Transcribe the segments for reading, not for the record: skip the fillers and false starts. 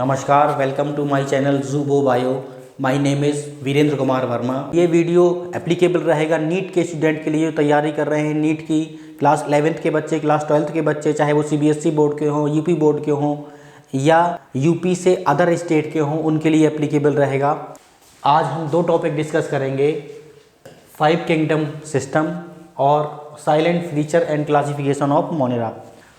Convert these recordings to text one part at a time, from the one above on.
नमस्कार, welcome to my channel Zoobo Bio. My name is Virendra Kumar Verma. ये video applicable रहेगा NEET के स्टूडेंट के लिए जो तैयारी कर रहे हैं। नीट की क्लास 11th के बच्चे, क्लास 12th के बच्चे, चाहे वो सीबीएसई बोर्ड के हों, यूपी बोर्ड के हों या यूपी से अदर स्टेट के हों, उनके लिए एप्लीकेबल रहेगा। आज हम दो टॉपिक डिस्कस करेंगे, 5 किंगडम सिस्टम और salient feature and classification of Monera.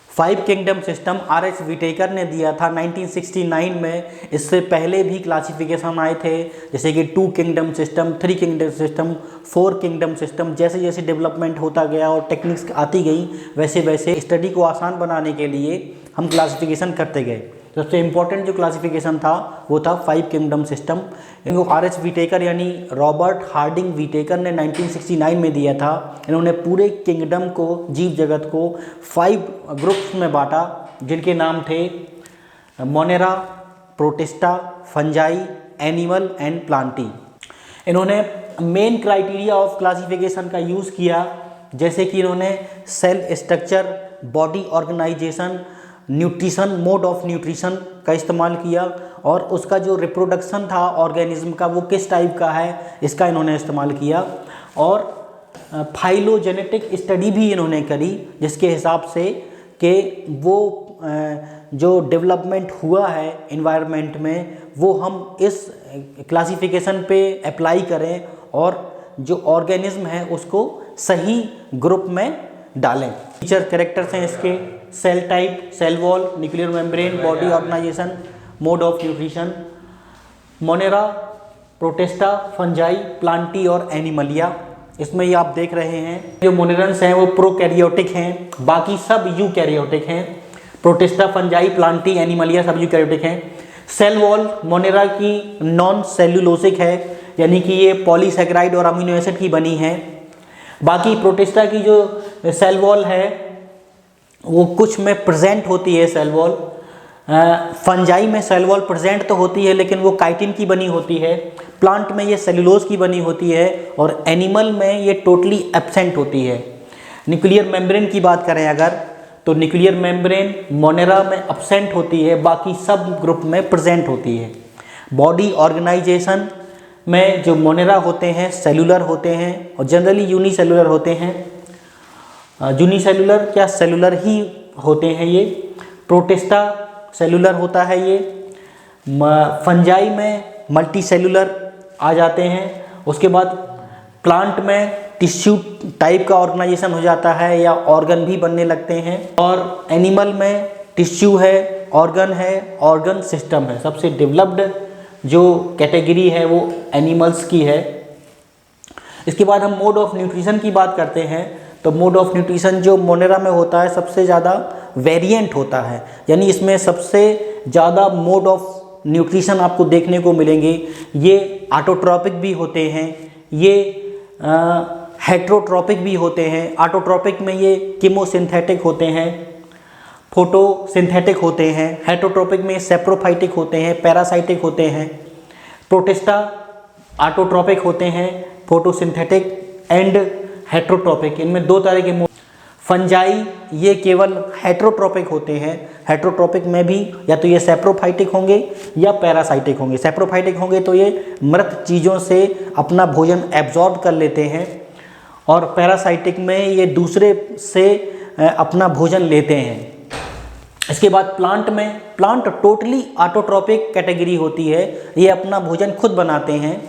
5 kingdom system R H. Whittaker ने दिया था 1969 में। इससे पहले भी क्लासिफिकेशन आए थे, जैसे कि 2 kingdom system, 3 kingdom system, 4 kingdom system. जैसे जैसे डेवलपमेंट होता गया और टेक्निक्स आती गई, वैसे वैसे स्टडी को आसान बनाने के लिए हम क्लासिफिकेशन करते गए। सबसे इम्पोर्टेंट जो क्लासिफिकेशन था वो था 5 किंगडम सिस्टम। इनको आर.एच. विटेकर यानी रॉबर्ट हार्डिंग विटेकर ने 1969 में दिया था। इन्होंने पूरे किंगडम को, जीव जगत को 5 ग्रुप्स में बांटा, जिनके नाम थे Monera, Protista, Fungi, animal and Plantae. इन्होंने मेन क्राइटेरिया ऑफ क्लासिफिकेशन का यूज़ किया, जैसे कि इन्होंने cell structure, body organisation, nutrition, mode of nutrition का इस्तेमाल किया, और उसका जो रिप्रोडक्शन था ऑर्गेनिज्म का वो किस टाइप का है, इसका इन्होंने इस्तेमाल किया। और फाइलोजेनेटिक स्टडी भी इन्होंने करी, जिसके हिसाब से कि वो जो डेवलपमेंट हुआ है इन्वायरमेंट में वो हम इस क्लासिफिकेशन पे अप्लाई करें और जो ऑर्गेनिज्म है उसको सही ग्रुप में डालें। फीचर कैरेक्टर्स हैं इसके: cell type, cell wall, nuclear membrane, body organisation, mode of nutrition. Monera, Protista, Fungi, Plantae और एनिमलिया। इसमें ये आप देख रहे हैं जो मोनेरन्स हैं वो प्रोकैरियोटिक हैं, बाकी सब यूकैरियोटिक हैं। प्रोटिस्टा, फंजाई, प्लांटी, एनिमलिया सब यूकैरियोटिक हैं। सेल वॉल मोनेरा की नॉन सेल्यूलोसिक है, यानी कि ये पॉलीसैकेराइड और अमीनो एसिड की बनी है। बाकी प्रोटिस्टा की जो सेल वॉल है वो कुछ में प्रेजेंट होती है सेल वॉल। फंजाई में सेल वॉल प्रेजेंट तो होती है लेकिन वो काइटिन की बनी होती है। प्लांट में ये सेलुलोज की बनी होती है और एनिमल में ये टोटली एब्सेंट होती है। न्यूक्लियर मेम्ब्रेन की बात करें अगर, तो न्यूक्लियर मेम्ब्रेन मोनेरा में एब्सेंट होती है, बाकी सब ग्रुप में प्रेजेंट होती है। बॉडी ऑर्गेनाइजेशन में जो मोनेरा होते हैं सेलुलर होते हैं और जनरली यूनिसेलुलर होते हैं। यूनिसेलुलर क्या, सेलुलर ही होते हैं ये। प्रोटिस्टा सेलुलर होता है ये। फंजाई में मल्टी सेलुलर आ जाते हैं। उसके बाद प्लांट में टिश्यू टाइप का ऑर्गेनाइजेशन हो जाता है या ऑर्गन भी बनने लगते हैं। और एनिमल में टिश्यू है, ऑर्गन है, ऑर्गन सिस्टम है। सबसे डेवलप्ड जो कैटेगरी है वो एनिमल्स की है। इसके बाद हम मोड ऑफ न्यूट्रिशन की बात करते हैं, तो मोड ऑफ न्यूट्रिशन जो मोनेरा में होता है सबसे ज़्यादा वेरिएंट होता है, यानी इसमें सबसे ज़्यादा मोड ऑफ न्यूट्रिशन आपको देखने को मिलेंगे। ये ऑटोट्रॉपिक भी होते हैं, ये हेट्रोट्रॉपिक भी होते हैं। ऑटोट्रॉपिक में ये कीमोसिंथेटिक होते हैं, फोटोसिंथेटिक होते हैं। हेट्रोट्रॉपिक में सेप्रोफाइटिक होते हैं, पैरासाइटिक होते हैं। प्रोटिस्टा ऑटोट्रॉपिक होते हैं, फोटोसिंथेटिक एंड हेट्रोट्रॉपिक। इनमें दो तरह के फंजाई ये केवल हेट्रोट्रॉपिक होते हैं। हेट्रोट्रॉपिक में भी या तो ये सेप्रोफाइटिक होंगे या पैरासाइटिक होंगे। सेप्रोफाइटिक होंगे तो ये मृत चीज़ों से अपना भोजन एब्जॉर्ब कर लेते हैं, और पैरासाइटिक में ये दूसरे से अपना भोजन लेते हैं। इसके बाद प्लांट में, प्लांट टोटली ऑटोट्रॉपिक कैटेगरी होती है, ये अपना भोजन खुद बनाते हैं।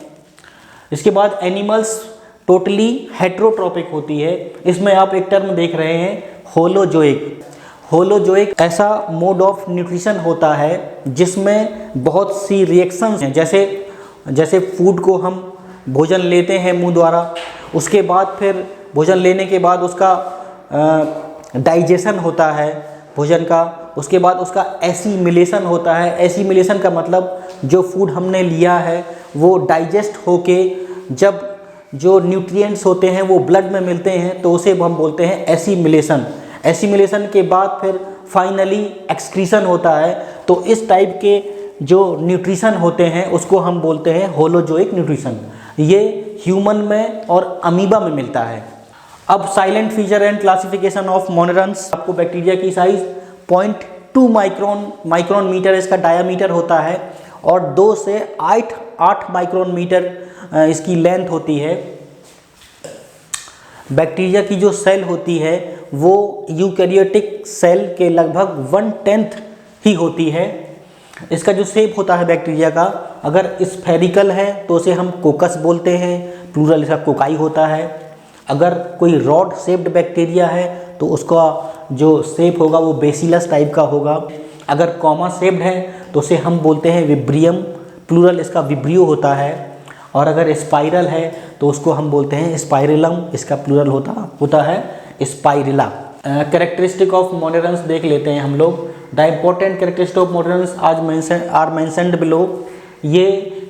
इसके बाद एनिमल्स टोटली हेट्रोट्रॉपिक होती है। इसमें आप एक टर्म देख रहे हैं होलोजोइक। होलोजोइक ऐसा मोड ऑफ न्यूट्रिशन होता है जिसमें बहुत सी रिएक्शंस हैं, जैसे फूड को हम भोजन लेते हैं मुंह द्वारा, उसके बाद फिर भोजन लेने के बाद उसका डाइजेशन होता है भोजन का, उसके बाद उसका एसिमिलेशन होता है। एसिमिलेशन का मतलब जो फूड हमने लिया है वो डाइजेस्ट होके जब जो न्यूट्रिएंट्स होते हैं वो ब्लड में मिलते हैं तो उसे हम बोलते हैं एसिमिलेशन। एसिमिलेशन के बाद फिर फाइनली एक्सक्रीशन होता है। तो इस टाइप के जो न्यूट्रिशन होते हैं उसको हम बोलते हैं होलोजोइक न्यूट्रिशन। ये ह्यूमन में और अमीबा में मिलता है। अब silent feature and classification of monerans. आपको बैक्टीरिया की साइज 2 माइक्रोन मीटर इसका डायामीटर होता है और 2 से 8 माइक्रोन मीटर इसकी लेंथ होती है। बैक्टीरिया की जो सेल होती है वो यूकैरियोटिक सेल के लगभग 1/10 ही होती है। इसका जो शेप होता है बैक्टीरिया का, अगर स्फेरिकल है तो उसे हम कोकस बोलते हैं, प्लूरल इसका कोकाई होता है। अगर कोई रॉड शेप्ड बैक्टीरिया है तो उसका जो शेप होगा वो बेसिलस टाइप का होगा। अगर कॉमा शेप्ड है तो उसे हम बोलते हैं विब्रियम, प्लूरल इसका विब्रियो होता है। और अगर स्पाइरल है तो उसको हम बोलते हैं स्पाइरलम, इसका प्लूरल होता है स्पाइरिला। कैरेक्टरिस्टिक ऑफ मोनेरन्स देख लेते हैं हम लोग। The important characteristic of monerans are mentioned below. ये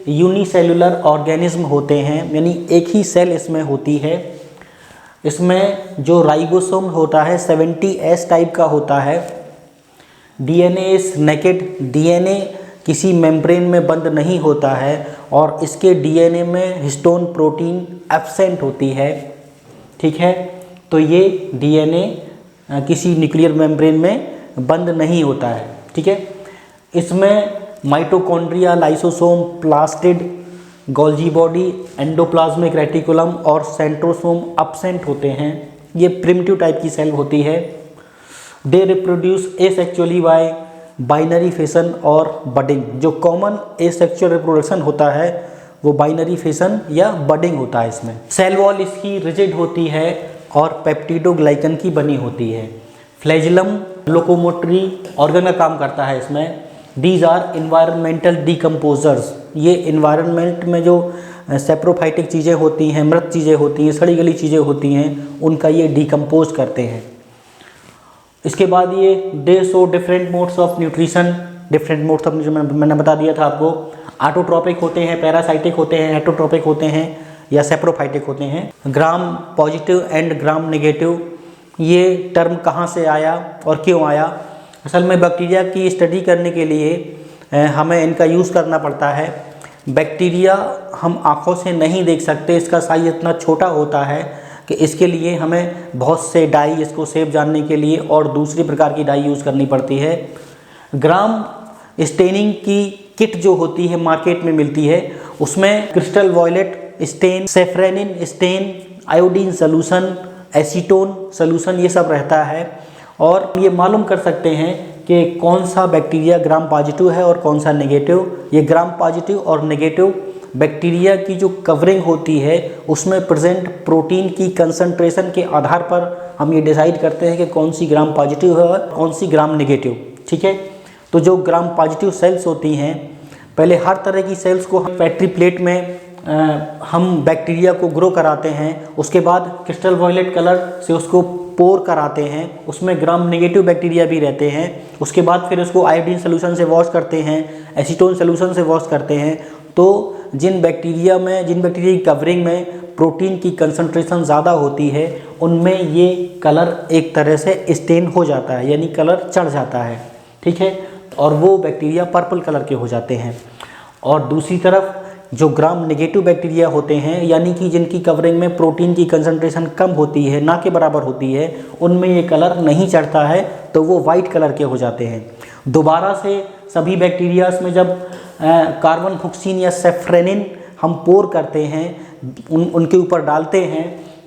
यूनिसेलुलर ऑर्गेनिज्म होते हैं, यानी एक ही सेल इसमें होती है। इसमें जो राइबोसोम होता है 70S टाइप का होता है। डीएनए इज नेकेड, डीएनए किसी मेम्ब्रेन में बंद नहीं होता है और इसके डीएनए में हिस्टोन प्रोटीन एब्सेंट होती है। ठीक है, तो ये डीएनए किसी न्यूक्लियर मेम्ब्रेन में बंद नहीं होता है। ठीक है, इसमें mitochondria, lysosome, plastid, Golgi body, endoplasmic reticulum और सेंट्रोसोम एब्सेंट होते हैं। ये प्रिमिटिव टाइप की सेल होती है। They reproduce asexually bye binary fission और बडिंग। जो कॉमन एसेक्सुअल रिप्रोडक्शन होता है वो बाइनरी फिशन या बडिंग होता है। इसमें सेल वॉल इसकी रिजिड होती है और पेप्टिडोग्लाइकन की बनी होती है। फ्लैजिलम लोकोमोटरी ऑर्गन का काम करता है इसमें। These are environmental decomposers. ये इन्वायरमेंट में जो सेप्रोफाइटिक चीज़ें होती हैं, मृत चीज़ें होती हैं, सड़ी गली चीज़ें होती हैं, उनका ये डिकम्पोज करते हैं। इसके बाद ये दे show different modes of nutrition. Different modes of nutrition मैंने बता दिया था आपको। ऑटोट्रोपिक होते हैं, पैरासाइटिक होते हैं, हेटरोट्रोपिक होते हैं या सेप्रोफाइटिक होते हैं। Gram positive and gram negative, ये टर्म कहाँ से आया और क्यों आया? असल में बैक्टीरिया की स्टडी करने के लिए हमें इनका यूज़ करना पड़ता है। बैक्टीरिया हम आँखों से नहीं देख सकते, इसका साइज इतना छोटा होता है कि इसके लिए हमें बहुत से डाई, इसको शेप जानने के लिए और दूसरी प्रकार की डाई यूज़ करनी पड़ती है। ग्राम स्टेनिंग की किट जो होती है मार्केट में मिलती है, उसमें crystal violet stain, safranin stain, iodine solution, acetone solution, ये सब रहता है। और ये मालूम कर सकते हैं कि कौन सा बैक्टीरिया ग्राम पॉजिटिव है और कौन सा नेगेटिव। ये ग्राम पॉजिटिव और नेगेटिव बैक्टीरिया की जो कवरिंग होती है उसमें प्रेजेंट प्रोटीन की कंसंट्रेशन के आधार पर हम ये डिसाइड करते हैं कि कौन सी ग्राम पॉजिटिव है और कौन सी ग्राम नेगेटिव। ठीक है, तो जो ग्राम पॉजिटिव सेल्स होती हैं, पहले हर तरह की सेल्स को पेट्री प्लेट में हम बैक्टीरिया को ग्रो कराते हैं। उसके बाद क्रिस्टल वॉयलेट कलर से उसको पोर कराते हैं, उसमें ग्राम नेगेटिव बैक्टीरिया भी रहते हैं। उसके बाद फिर उसको आयोडीन सोल्यूशन से वॉश करते हैं, एसीटोन सोल्यूशन से वॉश करते हैं। तो जिन बैक्टीरिया की कवरिंग में प्रोटीन की कंसंट्रेशन ज़्यादा होती है, उनमें ये कलर एक तरह से स्टेन हो जाता है, यानी कलर चढ़ जाता है। ठीक है, और वो बैक्टीरिया पर्पल कलर के हो जाते हैं। और दूसरी तरफ जो ग्राम नेगेटिव बैक्टीरिया होते हैं, यानी कि जिनकी कवरिंग में प्रोटीन की कंसंट्रेशन कम होती है, ना के बराबर होती है, उनमें ये कलर नहीं चढ़ता है, तो वो वाइट कलर के हो जाते हैं। दोबारा से सभी बैक्टीरियाज में जब कार्बन फुक्सिन या सेफ्रेनिन हम पोर करते हैं, उनके ऊपर डालते हैं,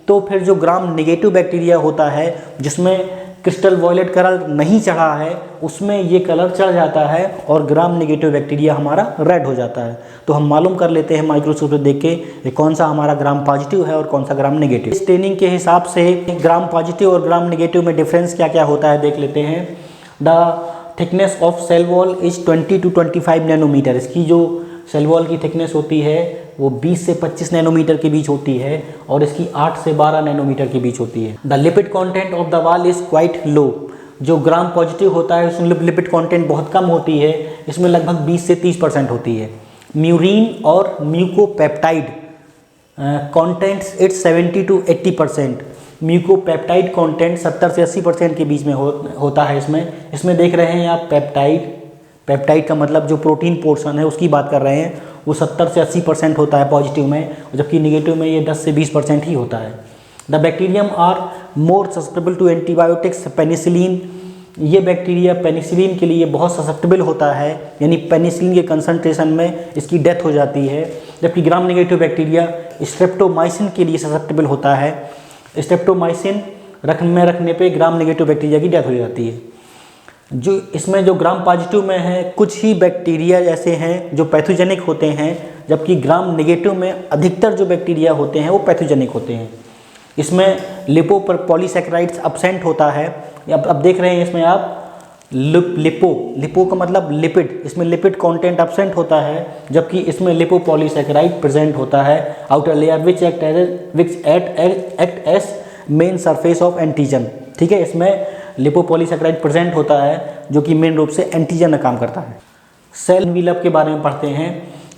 तो फिर जो ग्राम नेगेटिव बैक्टीरिया होता है जिसमें क्रिस्टल वॉयलेट कलर नहीं चढ़ा है, उसमें ये कलर चढ़ जाता है और ग्राम नेगेटिव बैक्टीरिया हमारा रेड हो जाता है। तो हम मालूम कर लेते हैं माइक्रोस्कोप से देख के कौन सा हमारा ग्राम पॉजिटिव है और कौन सा ग्राम नेगेटिव। स्टेनिंग के हिसाब से ग्राम पॉजिटिव और ग्राम नेगेटिव में डिफरेंस क्या क्या होता है देख लेते हैं। The thickness of cell wall is 20 to 25 nanometre. इसकी जो सेल वॉल की थिकनेस होती है वो 20 से 25 नैनोमीटर के बीच होती है और इसकी 8 से 12 नैनोमीटर के बीच होती है। The lipid content of the wall is quite low. जो ग्राम पॉजिटिव होता है उसमें लिपिड कंटेंट बहुत कम होती है, इसमें लगभग 20 से 30% होती है। म्यूरिन और mucopeptide contents it's 70 to 80%। Mucopeptide content 70 से 80% के बीच में होता है। इसमें देख रहे हैं आप पेप्टाइड का मतलब जो प्रोटीन पोर्शन है उसकी बात कर रहे हैं, वो 70 से 80% होता है पॉजिटिव में, जबकि निगेटिव में ये 10 से 20% ही होता है। The bacterium are more susceptible to antibiotics, penicillin ये बैक्टीरिया पेनिसिलिन के लिए बहुत ससेप्टेबल होता है, यानी पेनिसिलिन के कंसंट्रेशन में इसकी डेथ हो जाती है। जबकि ग्राम नेगेटिव बैक्टीरिया स्ट्रेप्टोमाइसिन के लिए ससेप्टेबल होता है। स्ट्रेप्टोमाइसिन रखने पे ग्राम नेगेटिव बैक्टीरिया की डेथ हो जाती है। जो इसमें जो ग्राम पॉजिटिव में है, कुछ ही बैक्टीरिया ऐसे हैं जो पैथोजेनिक होते हैं, जबकि ग्राम नेगेटिव में अधिकतर जो बैक्टीरिया होते हैं वो पैथोजेनिक होते हैं। इसमें लिपोपॉलीसैकेराइड्स अब्सेंट होता है। अब देख रहे हैं इसमें आप लिपो का मतलब लिपिड, इसमें लिपिड कंटेंट अब्सेंट होता है, जबकि इसमें लिपोपॉलीसैकेराइड प्रेजेंट होता है। Outer layer which act as main surface of antigen. ठीक है, इसमें लिपोपॉलीसैकेराइड प्रेजेंट होता है जो कि मेन रूप से एंटीजन का काम करता है। सेल एनवेलप के बारे में पढ़ते हैं।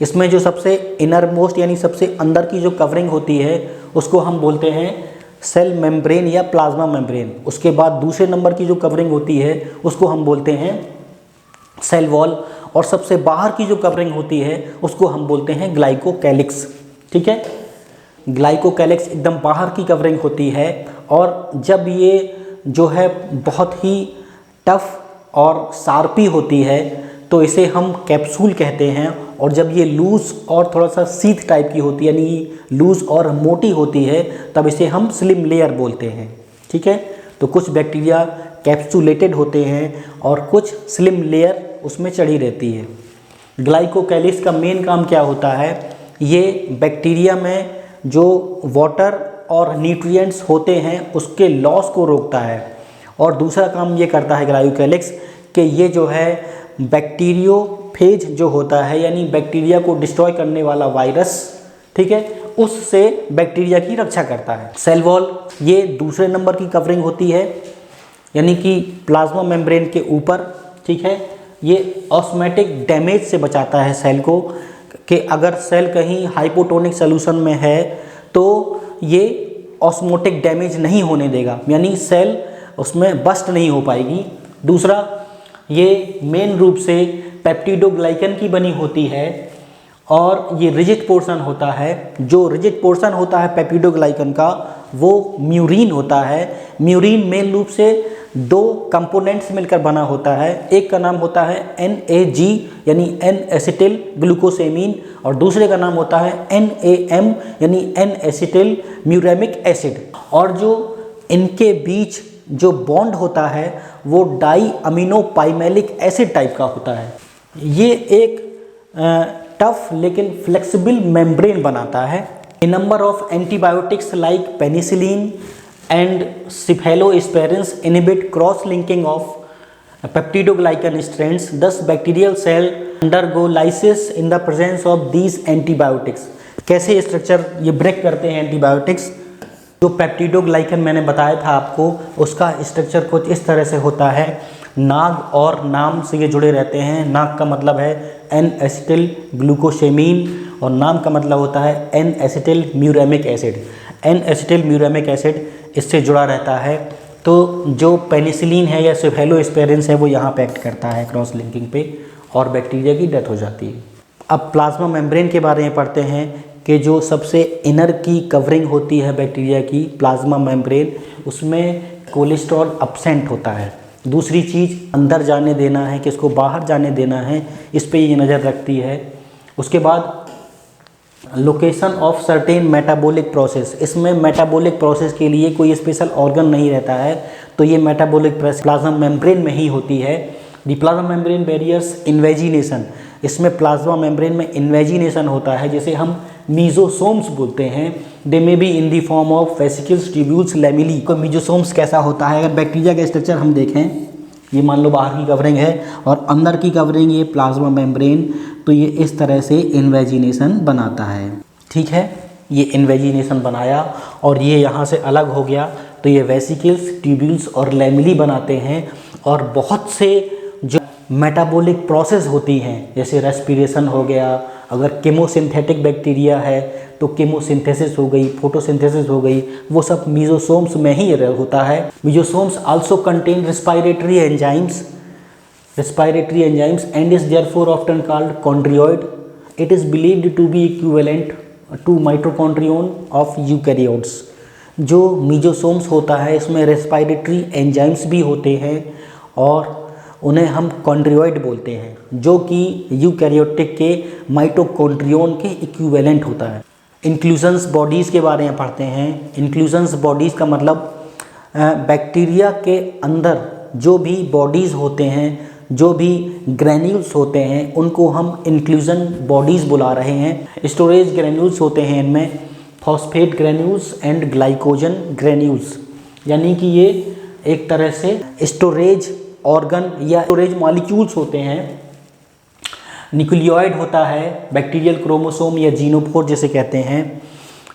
इसमें जो सबसे इनर मोस्ट यानी सबसे अंदर की जो कवरिंग होती है उसको हम बोलते हैं सेल मेम्ब्रेन या प्लाज्मा मेम्ब्रेन। उसके बाद दूसरे नंबर की जो कवरिंग होती है उसको हम बोलते हैं सेल वॉल, और सबसे बाहर की जो कवरिंग होती है उसको हम बोलते हैं ग्लाइकोकैलिक्स। ठीक है, ग्लाइकोकैलिक्स एकदम बाहर की कवरिंग होती है, और जब ये जो है बहुत ही टफ और शार्पी होती है तो इसे हम कैप्सूल कहते हैं। और जब ये लूज और थोड़ा सा सीथ टाइप की होती है, यानी लूज और मोटी होती है, तब इसे हम स्लिम लेयर बोलते हैं। ठीक है, तो कुछ बैक्टीरिया कैप्सूलेटेड होते हैं और कुछ स्लिम लेयर उसमें चढ़ी रहती है। ग्लाइकोकैलिक्स का मेन काम क्या होता है, ये बैक्टीरिया में जो वाटर और न्यूट्रिएंट्स होते हैं उसके लॉस को रोकता है। और दूसरा काम ये करता है ग्लाइकोकैलिक्स कि ये जो है बैक्टीरियोफेज जो होता है, यानी बैक्टीरिया को डिस्ट्रॉय करने वाला वायरस, ठीक है, उससे बैक्टीरिया की रक्षा करता है। सेल वॉल ये दूसरे नंबर की कवरिंग होती है, यानी कि प्लाज्मा मेम्ब्रेन के ऊपर। ठीक है, ये ऑस्मोटिक डैमेज से बचाता है सेल को, कि अगर सेल कहीं हाइपोटोनिक सोल्यूशन में है तो ये ऑस्मोटिक डैमेज नहीं होने देगा, यानी सेल उसमें बस्ट नहीं हो पाएगी। दूसरा, ये मेन रूप से पेप्टिडोग्लाइकन की बनी होती है, और ये रिजिड पोर्शन होता है। जो रिजिड पोर्शन होता है पेप्टिडोग्लाइकन का वो म्यूरिन होता है। म्यूरिन मेन रूप से दो कंपोनेंट्स मिलकर बना होता है। एक का नाम होता है NAG यानी N एसिटिल ग्लूकोसेमीन, और दूसरे का नाम होता है NAM यानी N एसिटिल म्यूरेमिक एसिड। और जो इनके बीच जो बॉन्ड होता है वो diaminopimelic acid type का होता है। ये एक टफ लेकिन फ्लेक्सिबल मेम्ब्रेन बनाता है। A number of antibiotics like penicillin and cephalosporins inhibit cross-linking of peptidoglycan strands. Thus, bacterial cell undergo lysis in the presence of these antibiotics. कैसे structure ये ब्रेक करते हैं एंटीबायोटिक्स? जो पेप्टिडोग्लाइकन मैंने बताया था आपको, उसका स्ट्रक्चर कुछ इस तरह से होता है। नाग और नाम से ये जुड़े रहते हैं। नाग का मतलब है N एसिटिल ग्लूकोसेमीन, और नाम का मतलब होता है N acetyl muramic acid. N acetyl muramic acid इससे जुड़ा रहता है। तो जो पेनिसिलिन है या सेफेलोस्पोरिन्स है वो यहाँ पे एक्ट करता है क्रॉस लिंकिंग पे, और बैक्टीरिया की डेथ हो जाती है। अब प्लाज्मा मेम्ब्रेन के बारे में पढ़ते हैं कि जो सबसे इनर की कवरिंग होती है बैक्टीरिया की, प्लाज्मा मेम्ब्रेन, उसमें कोलेस्ट्रॉल अब्सेंट होता है। दूसरी चीज़ अंदर जाने देना है कि इसको बाहर जाने देना है, इस पे ये नज़र रखती है। उसके बाद location of certain metabolic process, इसमें मेटाबॉलिक प्रोसेस के लिए कोई स्पेशल ऑर्गन नहीं रहता है, तो ये मेटाबॉलिक प्रोसेस प्लाज्मा मेम्ब्रेन में ही होती है। The plasma membrane barriers invagination, इसमें प्लाज्मा मेम्ब्रेन में इन्वेजिनेशन होता है, जिसे हम मीजोसोम्स बोलते हैं। They may be in the form of vesicles, tubules, lamellae. को मीजोसोम्स कैसा होता है, अगर बैक्टीरिया का स्ट्रक्चर हम देखें, ये मान लो बाहर की कवरिंग है और अंदर की कवरिंग ये प्लाज्मा मेम्ब्रेन, तो ये इस तरह से इन्वेजिनेशन बनाता है। ठीक है, ये इन्वेजिनेशन बनाया और ये यहाँ से अलग हो गया, तो ये वेसिकल्स, ट्यूब्यूल्स और लैमेली बनाते हैं। और बहुत से जो मेटाबॉलिक प्रोसेस होती हैं, जैसे रेस्पिरेशन हो गया, अगर केमोसिंथेटिक बैक्टीरिया है तो केमोसिंथेसिस हो गई, फोटोसिंथेसिस हो गई, वो सब मीजोसोम्स में ही होता है। Mesosomes also contain respiratory enzymes and is therefore often called chondrioid. It is believed to be equivalent to mitochondrion of eukaryotes. जो मीजोसोम्स होता है इसमें रेस्पिरेटरी एंजाइम्स भी होते हैं और उन्हें हम कॉन्ड्रियोइड बोलते हैं, जो कि यूकैरियोटिक के माइटोकॉन्ड्रियोन के इक्विवेलेंट होता है। इंक्लूजन्स बॉडीज़ के बारे में पढ़ते हैं। इंक्लूजन्स बॉडीज़ का मतलब बैक्टीरिया के अंदर जो भी बॉडीज़ होते हैं, जो भी ग्रैन्यूल्स होते हैं, उनको हम इंक्लूजन बॉडीज़ बुला रहे हैं। स्टोरेज ग्रैन्यूल्स होते हैं इनमें, phosphate granules and glycogen granules, यानी कि ये एक तरह से स्टोरेज ऑर्गन या स्टोरेज मॉलिक्यूल्स होते हैं। न्यूक्लियोइड होता है, बैक्टीरियल क्रोमोसोम या जीनोफोर जिसे कहते हैं।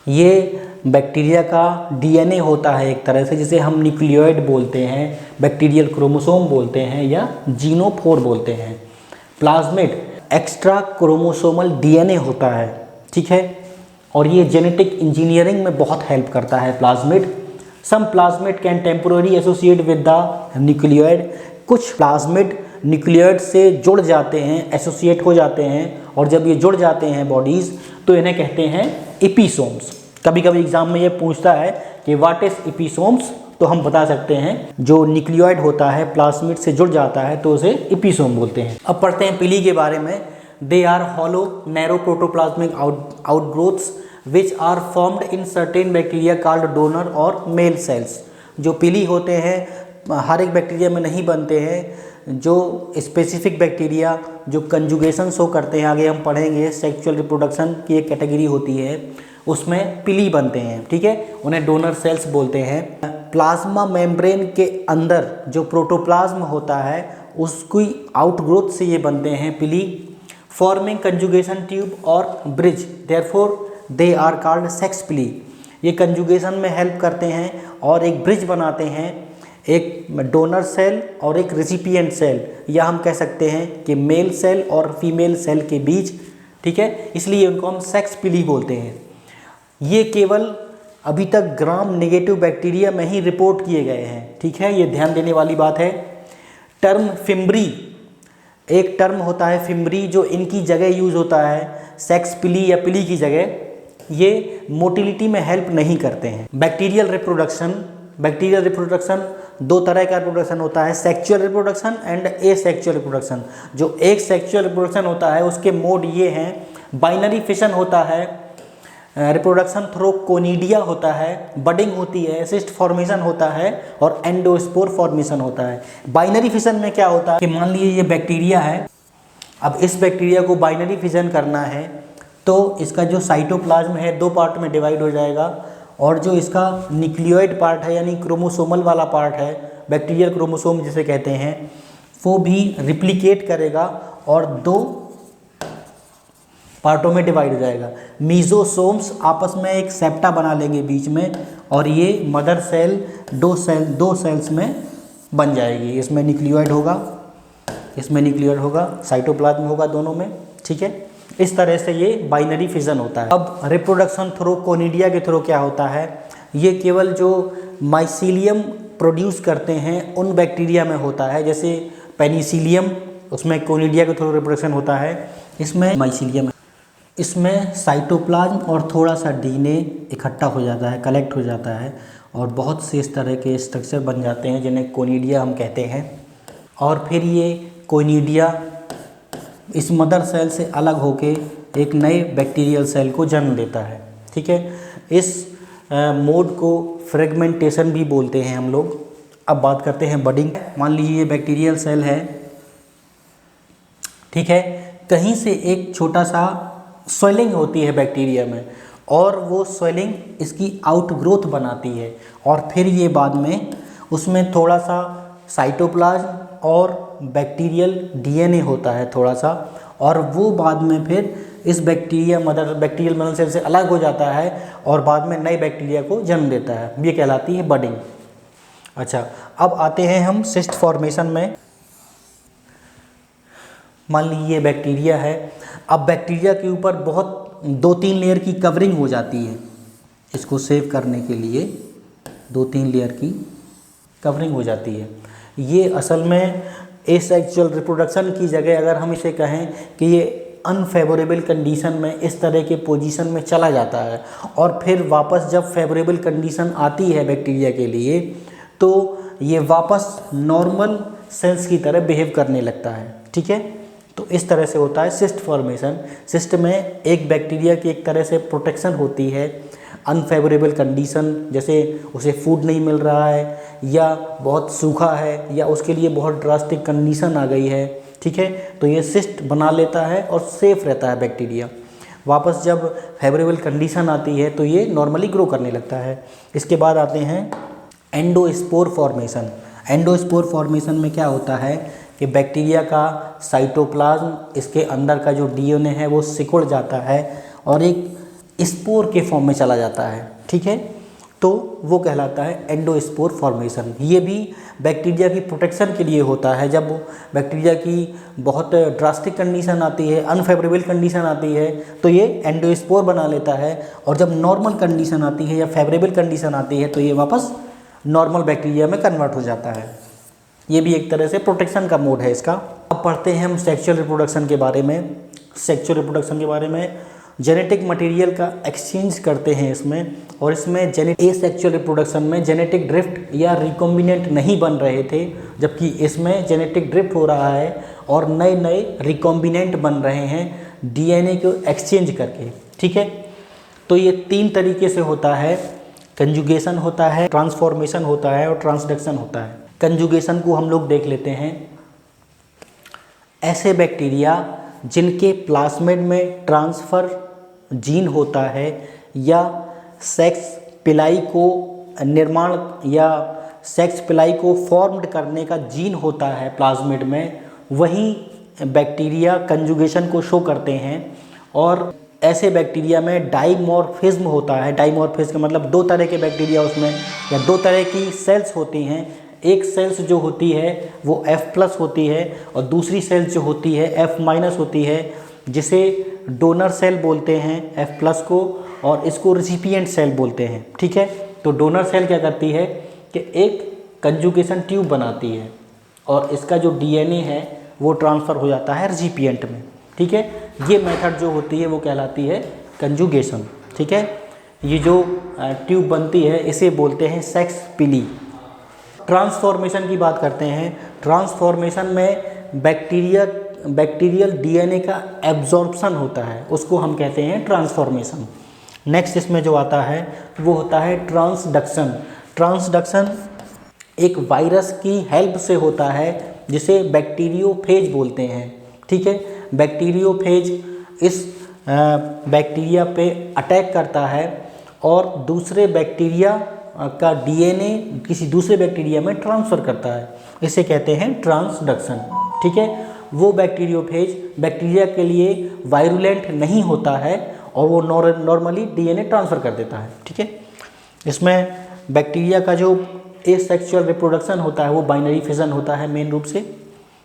ये बैक्टीरिया का डीएनए होता है एक तरह से, जिसे हम न्यूक्लियोइड बोलते हैं, बैक्टीरियल क्रोमोसोम बोलते हैं या जीनोफोर बोलते हैं। प्लाज्मिड एक्स्ट्रा क्रोमोसोमल डीएनए होता है, ठीक है, और ये जेनेटिक इंजीनियरिंग में बहुत हेल्प करता है plasmid. Some plasmid can temporary associate with the nucleoid. कुछ प्लाज्मिड न्यूक्लियोइड से जुड़ जाते हैं, एसोसिएट हो जाते हैं, और जब ये जुड़ जाते हैं बॉडीज़ तो इन्हें कहते हैं एपिसोम्स। कभी कभी एग्जाम में ये पूछता है कि व्हाट इज एपिसोम्स, तो हम बता सकते हैं जो न्यूक्लियोइड होता है प्लाज्मिड से जुड़ जाता है तो उसे एपिसोम बोलते हैं। अब पढ़ते हैं पीली के बारे में। They are hollow narrow protoplasmic outgrowths which are formed in certain bacteria called donor और मेल सेल्स। जो पीली होते हैं हर एक बैक्टीरिया में नहीं बनते हैं, जो स्पेसिफिक बैक्टीरिया जो कंजुगेशन शो करते हैं, आगे हम पढ़ेंगे सेक्सुअल रिप्रोडक्शन की एक कैटेगरी होती है, उसमें पिली बनते हैं, ठीक है, उन्हें डोनर सेल्स बोलते हैं। प्लाज्मा मेम्ब्रेन के अंदर जो प्रोटोप्लाज्म होता है उसकी आउटग्रोथ से ये बनते हैं पिली, फॉर्मिंग कंजुगेशन ट्यूब और bridge, therefore they are called sex pili. ये कंजुगेशन में हेल्प करते हैं और एक ब्रिज बनाते हैं, एक डोनर सेल और एक रेसिपिएंट सेल, या हम कह सकते हैं कि मेल सेल और फीमेल सेल के बीच, ठीक है, इसलिए उनको हम सेक्स पिली बोलते हैं। ये केवल अभी तक ग्राम नेगेटिव बैक्टीरिया में ही रिपोर्ट किए गए हैं, ठीक है, ये ध्यान देने वाली बात है। टर्म फिम्ब्री, एक टर्म होता है फिम्ब्री जो इनकी जगह यूज़ होता है सेक्स पिली या पिली की जगह, ये मोटिलिटी में हेल्प नहीं करते हैं। बैक्टीरियल रिप्रोडक्शन दो तरह का रिप्रोडक्शन होता है, sexual reproduction and asexual reproduction. जो एक सेक्सुअल रिप्रोडक्शन होता है उसके मोड ये हैं, बाइनरी फिशन होता है, रिप्रोडक्शन थ्रू कोनिडिया होता है, बडिंग होती है, सिस्ट फॉर्मेशन होता है और एंडोस्पोर फॉर्मेशन होता है। बाइनरी फिशन में क्या होता है कि मान लीजिए ये बैक्टीरिया है, अब इस बैक्टीरिया को बाइनरी फिशन करना है तो इसका जो साइटोप्लाज्म है दो पार्ट में डिवाइड हो जाएगा, और जो इसका न्यूक्लियोइड पार्ट है यानी क्रोमोसोमल वाला पार्ट है, बैक्टीरियल क्रोमोसोम जिसे कहते हैं, वो भी रिप्लिकेट करेगा और दो पार्टों में डिवाइड हो जाएगा। मीजोसोम्स आपस में एक सेप्टा बना लेंगे बीच में, और ये मदर सेल दो सेल्स में बन जाएगी। इसमें न्यूक्लियोइड होगा, साइटोप्लाज्म होगा दोनों में, ठीक है। इस तरह से ये बाइनरी फिजन होता है। अब रिप्रोडक्शन थ्रू कोनिडिया के थ्रू क्या होता है, ये केवल जो माइसीलियम प्रोड्यूस करते हैं उन बैक्टीरिया में होता है, जैसे पेनिसिलियम, उसमें कोनिडिया के थ्रू रिप्रोडक्शन होता है, इसमें माइसीलियम, इसमें साइटोप्लाज्म और थोड़ा सा डीएनए इकट्ठा हो जाता है, कलेक्ट हो जाता है, और बहुत से इस तरह के स्ट्रक्चर बन जाते हैं जिन्हें कोनिडिया हम कहते हैं। और फिर ये कोनिडिया इस मदर सेल से अलग होके एक नए बैक्टीरियल सेल को जन्म देता है, ठीक है। इस मोड को फ्रेगमेंटेशन भी बोलते हैं हम लोग। अब बात करते हैं बडिंग। मान लीजिए ये बैक्टीरियल सेल है, ठीक है, कहीं से एक छोटा सा स्वेलिंग होती है बैक्टीरिया में, और वो स्वेलिंग इसकी आउटग्रोथ बनाती है, और फिर ये बाद में उसमें थोड़ा सा साइटोप्लाज्म और बैक्टीरियल डीएनए होता है थोड़ा सा, और वो बाद में फिर इस बैक्टीरियल मदर सेल से अलग हो जाता है और बाद में नए बैक्टीरिया को जन्म देता है। ये कहलाती है बडिंग। अच्छा, अब आते हैं हम सिस्ट फॉर्मेशन में। मान लीजिए बैक्टीरिया है, अब बैक्टीरिया के ऊपर बहुत 2-3 लेयर की कवरिंग हो जाती है, इसको सेव करने के लिए 2-3 लेयर की कवरिंग हो जाती है। ये असल में एसेक्सुअल रिप्रोडक्शन की जगह अगर हम इसे कहें कि ये अनफेवरेबल कंडीशन में इस तरह के पोजीशन में चला जाता है, और फिर वापस जब फेवरेबल कंडीशन आती है बैक्टीरिया के लिए तो ये वापस नॉर्मल सेल्स की तरह बिहेव करने लगता है। ठीक है, तो इस तरह से होता है सिस्ट फॉर्मेशन। सिस्ट में एक बैक्टीरिया की एक तरह से प्रोटेक्शन होती है अनफेवरेबल कंडीशन, जैसे उसे फूड नहीं मिल रहा है या बहुत सूखा है या उसके लिए बहुत ड्रास्टिक कंडीशन आ गई है। ठीक है, तो ये सिस्ट बना लेता है और सेफ रहता है बैक्टीरिया। वापस जब फेवरेबल कंडीशन आती है तो ये नॉर्मली ग्रो करने लगता है। इसके बाद आते हैं एंडोस्पोर फॉर्मेशन। एंडोस्पोर फॉर्मेशन में क्या होता है कि बैक्टीरिया का साइटोप्लाज्म, इसके अंदर का जो डीएनए है वो सिकुड़ जाता है और एक स्पोर के फॉर्म में चला जाता है। ठीक है, तो वो कहलाता है एंडोस्पोर फॉर्मेशन। ये भी बैक्टीरिया की प्रोटेक्शन के लिए होता है। जब बैक्टीरिया की बहुत ड्रास्टिक कंडीशन आती है, अनफेवरेबल कंडीशन आती है, तो ये एंडोस्पोर बना लेता है और जब नॉर्मल कंडीशन आती है या फेवरेबल कंडीशन आती है तो ये वापस नॉर्मल बैक्टीरिया में कन्वर्ट हो जाता है। ये भी एक तरह से प्रोटेक्शन का मोड है इसका। अब पढ़ते हैं हम सेक्सुअल रिप्रोडक्शन के बारे में। सेक्सुअल रिप्रोडक्शन के बारे में जेनेटिक मटेरियल का एक्सचेंज करते हैं इसमें, और इसमें एसेक्सुअल रिप्रोडक्शन में जेनेटिक ड्रिफ्ट या रिकॉम्बिनेंट नहीं बन रहे थे, जबकि इसमें जेनेटिक ड्रिफ्ट हो रहा है और नए नए रिकॉम्बिनेंट बन रहे हैं डीएनए को एक्सचेंज करके। ठीक है, तो ये 3 तरीके से होता है। कंजुगेशन होता है, ट्रांसफॉर्मेशन होता है और ट्रांसडक्शन होता है। कंजुगेशन को हम लोग देख लेते हैं। ऐसे बैक्टीरिया जिनके प्लाज्मिड में ट्रांसफ़र जीन होता है या सेक्स पिलाई को निर्माण या सेक्स पिलाई को फॉर्म्ड करने का जीन होता है प्लाज्मिड में, वही बैक्टीरिया कंजुगेशन को शो करते हैं। और ऐसे बैक्टीरिया में डाइमॉर्फिज्म होता है। डाइमॉर्फिज्म का मतलब 2 तरह के बैक्टीरिया उसमें या 2 तरह की सेल्स होती हैं। एक सेल्स जो होती है वो F+ होती है और दूसरी सेल्स जो होती है F- होती है, जिसे डोनर सेल बोलते हैं F+ को, और इसको रेसिपिएंट सेल बोलते हैं। ठीक है, तो डोनर सेल क्या करती है कि एक कंजुगेशन ट्यूब बनाती है और इसका जो डीएनए है वो ट्रांसफ़र हो जाता है रेसिपिएंट में। ठीक है, ये मेथड जो होती है वो कहलाती है कंजुगेशन। ठीक है, ये जो ट्यूब बनती है इसे बोलते हैं सेक्स पिली। ट्रांसफॉर्मेशन की बात करते हैं। ट्रांसफॉर्मेशन में बैक्टीरियल डीएनए का एब्जॉर्प्शन होता है, उसको हम कहते हैं ट्रांसफॉर्मेशन। नेक्स्ट इसमें जो आता है वो होता है ट्रांसडक्शन। ट्रांसडक्शन एक वायरस की हेल्प से होता है जिसे बैक्टीरियोफेज बोलते हैं। ठीक है, बैक्टीरियोफेज इस बैक्टीरिया पे अटैक करता है और दूसरे बैक्टीरिया का डीएनए किसी दूसरे बैक्टीरिया में ट्रांसफ़र करता है, इसे कहते हैं ट्रांसडक्शन। ठीक है, वो बैक्टीरियोफेज बैक्टीरिया के लिए वायरुलेंट नहीं होता है और वो नॉर्मली डीएनए ट्रांसफ़र कर देता है। ठीक है, इसमें बैक्टीरिया का जो एसेक्सुअल रिप्रोडक्शन होता है वो बाइनरी फिजन होता है मेन रूप से,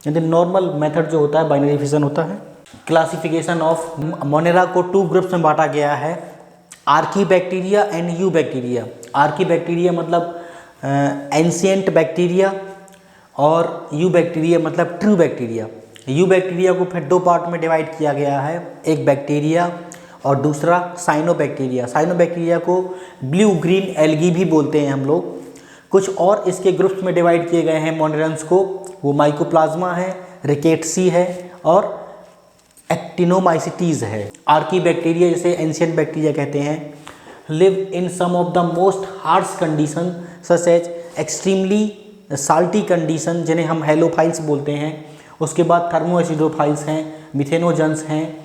यानी नॉर्मल मेथड जो होता है बाइनरी फिजन होता है। क्लासिफिकेशन ऑफ मोनेरा को 2 ग्रुप्स में बांटा गया है, Archie bacteria and you bacteria. Archie bacteria मतलब एंशिएंट बैक्टीरिया और यू बैक्टीरिया मतलब ट्रू बैक्टीरिया। यू बैक्टीरिया को फिर 2 पार्ट में डिवाइड किया गया है, एक बैक्टीरिया और दूसरा साइनोबैक्टीरिया। साइनोबैक्टीरिया को ब्लू ग्रीन एल्गी भी बोलते हैं हम लोग। कुछ और इसके ग्रुप्स में डिवाइड किए गए हैं मोनेरन्स को, वो माइकोप्लाज्मा है, रिकेट्सी है और एक्टिनोमाइसिटीज़ है। आर्की बैक्टीरिया जिसे एंशिएंट बैक्टीरिया कहते हैं live in some of the most harsh condition such as extremely salty condition, जिन्हें हम हेलोफाइल्स बोलते हैं। उसके बाद थर्मोएसिडोफाइल्स हैं, मिथेनोजन्स हैं।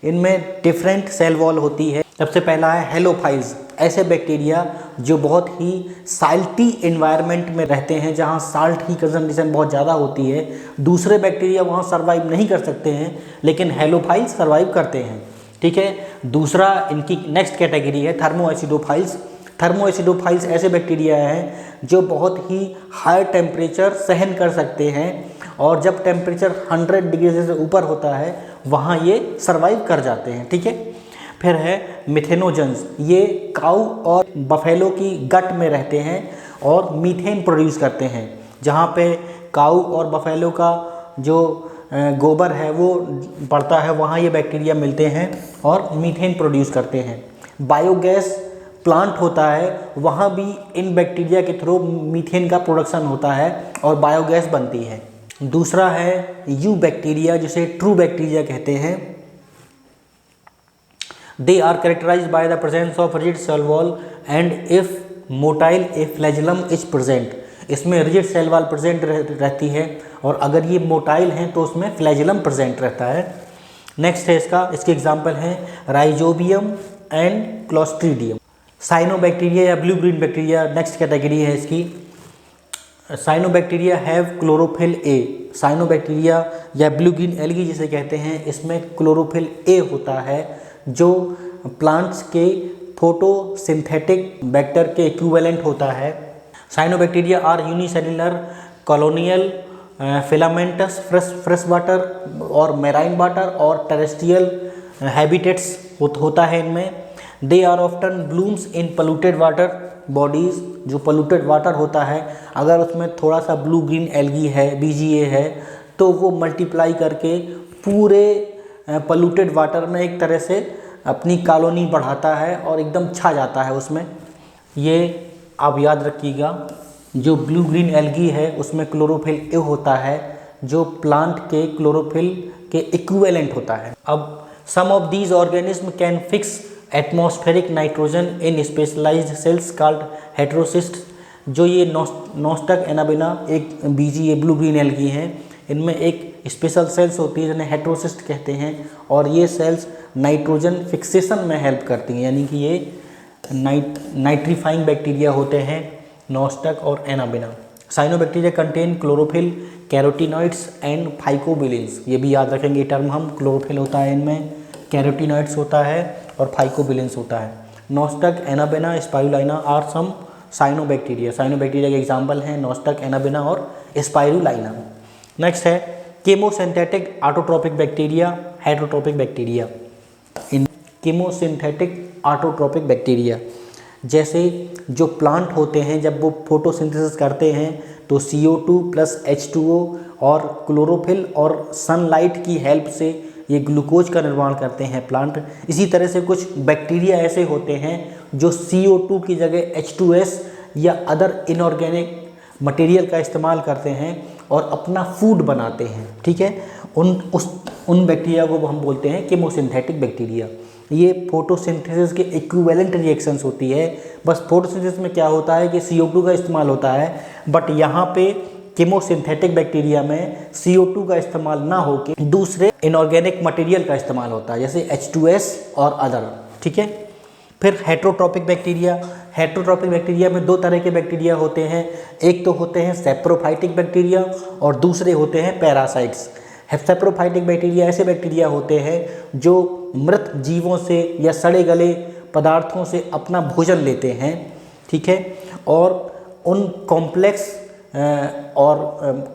इनमें डिफरेंट सेल वॉल होती है। सबसे पहला है हेलोफाइल्स, ऐसे बैक्टीरिया जो बहुत ही साल्टी एनवायरनमेंट में रहते हैं, जहां साल्ट की कंसंट्रेशन बहुत ज़्यादा होती है। दूसरे बैक्टीरिया वहां सर्वाइव नहीं कर सकते हैं, लेकिन हेलोफाइल्स सर्वाइव करते हैं। ठीक है, दूसरा इनकी नेक्स्ट कैटेगरी है थर्मोएसिडोफाइल्स। थर्मोएसिडोफाइल्स ऐसे बैक्टीरिया हैं जो बहुत ही हाई टेम्परेचर सहन कर सकते हैं और जब टेम्परेचर 100 डिग्री से ऊपर होता है वहाँ ये सर्वाइव कर जाते हैं। ठीक है, फिर है मिथेनोजन्स, ये काऊ और बफेलो की गट में रहते हैं और मीथेन प्रोड्यूस करते हैं। जहाँ पे काऊ और बफेलो का जो गोबर है वो बढ़ता है, वहाँ ये बैक्टीरिया मिलते हैं और मीथेन प्रोड्यूस करते हैं। बायोगैस प्लांट होता है वहाँ भी इन बैक्टीरिया के थ्रू मीथेन का प्रोडक्शन होता है और बायोगैस बनती है। दूसरा है यू बैक्टीरिया, जिसे ट्रू बैक्टीरिया कहते हैं। They are characterised by the presence of rigid cell wall and if motile a flagellum is present. इसमें रिजिड सेल वॉल प्रेजेंट रहती है और अगर ये मोटाइल हैं तो उसमें फ्लैजेलम प्रेजेंट रहता है। नेक्स्ट है इसके एग्जाम्पल हैं राइजोबियम एंड क्लोस्ट्रीडियम। साइनोबैक्टीरिया या blue green bacteria next category है इसकी। Cyanobacteria have chlorophyll A. Cyanobacteria या ब्लू ग्रीन एल्गी जिसे कहते हैं, इसमें क्लोरोफिल ए होता है जो प्लांट्स के फोटोसिंथेटिक वेक्टर के इक्विवेलेंट होता है। Cyanobacteria are unicellular colonial filamentous fresh water और मैराइन वाटर और टेरेस्ट्रियल हैबिटेट्स होता है इनमें। They are often blooms in polluted water bodies. जो पोल्यूटेड वाटर होता है अगर उसमें थोड़ा सा ब्लू ग्रीन एल्गी है, BGA है, तो वो मल्टीप्लाई करके पूरे पोल्यूटेड वाटर में एक तरह से अपनी कॉलोनी बढ़ाता है और एकदम छा जाता है उसमें। ये आप याद रखिएगा, जो ब्लू ग्रीन एल्गी है उसमें क्लोरोफिल ए होता है जो प्लांट के क्लोरोफिल के इक्विवेलेंट होता है। अब some of these organism can fix atmospheric nitrogen in specialised cells called heterocyst. जो ये नोस्टक एनाबिना एक BGA ब्लू ग्रीन एल्गी हैं, इनमें एक स्पेशल सेल्स होती है जिन्हें हेटेरोसिस्ट कहते हैं और ये सेल्स नाइट्रोजन फिक्सेशन में हेल्प करती हैं, यानी कि ये नाइट्रीफाइंग बैक्टीरिया होते हैं नोस्टक और Anabaena. Cyanobacteria contain chlorophyll, carotenoids and phycobilins. ये भी याद रखेंगे टर्म हम। क्लोरोफिल होता है इनमें, कैरोटीनॉइड्स होता है और फाइकोबिलिन्स होता है। Nostoc, anabaena, spirulina are some cyanobacteria. Cyanobacteria के एग्जाम्पल हैं नोस्टक, एनाबिना और स्पाइरुलाइना। नेक्स्ट है chemosynthetic autotrophic bacteria, heterotrophic bacteria. इन केमोसिंथेटिक ऑटोट्रोपिक बैक्टीरिया जैसे जो प्लांट होते हैं जब वो फोटोसिंथेसिस करते हैं तो CO2 प्लस H2O और क्लोरोफिल और सनलाइट की हेल्प से ये ग्लूकोज का निर्माण करते हैं प्लांट। इसी तरह से कुछ बैक्टीरिया ऐसे होते हैं जो CO2 की जगह H2S या अदर इनऑर्गेनिक मटेरियल का इस्तेमाल करते हैं और अपना फूड बनाते हैं। ठीक है, उन बैक्टीरिया को हम बोलते हैं केमोसिंथेटिक बैक्टीरिया। ये फोटोसिंथेसिस के इक्विवेलेंट रिएक्शंस होती है। बस फोटोसिंथेसिस में क्या होता है कि CO2 का इस्तेमाल होता है, बट यहाँ पे केमोसिंथेटिक बैक्टीरिया में CO2 का इस्तेमाल ना होकर दूसरे इनऑर्गेनिक मटेरियल का इस्तेमाल होता है जैसे H2S और अदर। ठीक है, फिर हेटेरोट्रोपिक बैक्टीरिया। हेटेरोट्रोपिक बैक्टीरिया में दो तरह के बैक्टीरिया होते हैं, एक तो होते हैं सेप्रोफाइटिक बैक्टीरिया और दूसरे होते हैं पैरासाइट्स। सेप्रोफाइटिक बैक्टीरिया ऐसे बैक्टीरिया होते हैं जो मृत जीवों से या सड़े गले पदार्थों से अपना भोजन लेते हैं। ठीक है, और उन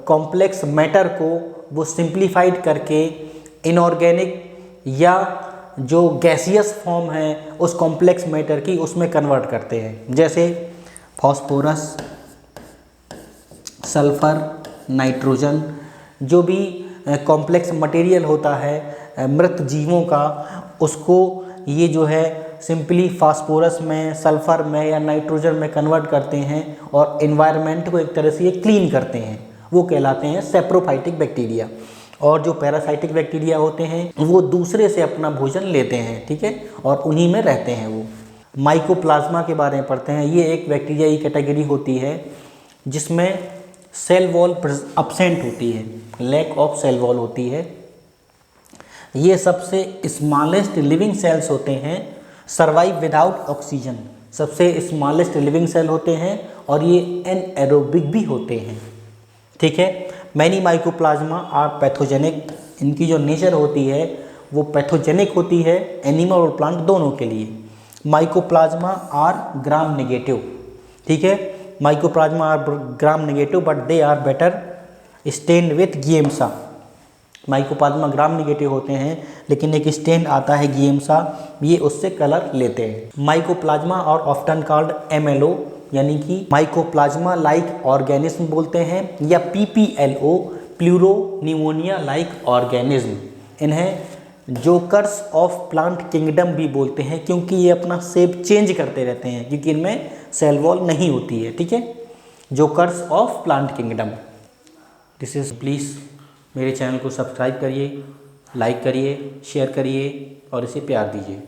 कॉम्प्लेक्स मैटर को वो सिंप्लीफाइड करके इनऑर्गेनिक या जो गैसियस फॉर्म है उस कॉम्प्लेक्स मैटर की उसमें कन्वर्ट करते हैं, जैसे फास्फोरस, सल्फर, नाइट्रोजन। जो भी कॉम्प्लेक्स मटेरियल होता है मृत जीवों का, उसको ये जो है सिंपली फास्फोरस में, सल्फर में या नाइट्रोजन में कन्वर्ट करते हैं और एनवायरनमेंट को एक तरह से ये क्लीन करते हैं। वो कहलाते हैं सेप्रोफाइटिक बैक्टीरिया। और जो पैरासाइटिक बैक्टीरिया होते हैं वो दूसरे से अपना भोजन लेते हैं। ठीक है, और उन्हीं में रहते हैं वो। माइकोप्लाज्मा के बारे में पढ़ते हैं। ये एक बैक्टीरिया की कैटेगरी होती है जिसमें सेल वॉल अब्सेंट होती है, लैक ऑफ सेल वॉल होती है। ये सबसे स्मॉलेस्ट लिविंग सेल्स होते हैं, सर्वाइव विदाउट ऑक्सीजन। सबसे स्मॉलेस्ट लिविंग सेल होते हैं और ये एनएरोबिक भी होते हैं। ठीक है, मैनी माइकोप्लाज्मा आर पैथोजेनिक। इनकी जो नेचर होती है वो पैथोजेनिक होती है, एनिमल और प्लांट दोनों के लिए। Mycoplasma are gram negative. ठीक है, mycoplasma are gram negative but they are better stained with Giemsa. Mycoplasma gram negative होते हैं लेकिन एक स्टेन आता है गिएमसा, ये उससे कलर लेते हैं। माइकोप्लाज्मा और ऑफ्टन कॉल्ड MLO यानी कि माइकोप्लाज्मा लाइक ऑर्गेनिज्म बोलते हैं, या PPLO pleuro pneumonia like organism. इन्हें जोकर्स ऑफ प्लांट किंगडम भी बोलते हैं, क्योंकि ये अपना शेप चेंज करते रहते हैं, क्योंकि इनमें सेल वॉल नहीं होती है। ठीक है, jokers of plant kingdom. This is, please मेरे चैनल को सब्सक्राइब करिए, लाइक करिए, शेयर करिए और इसे प्यार दीजिए।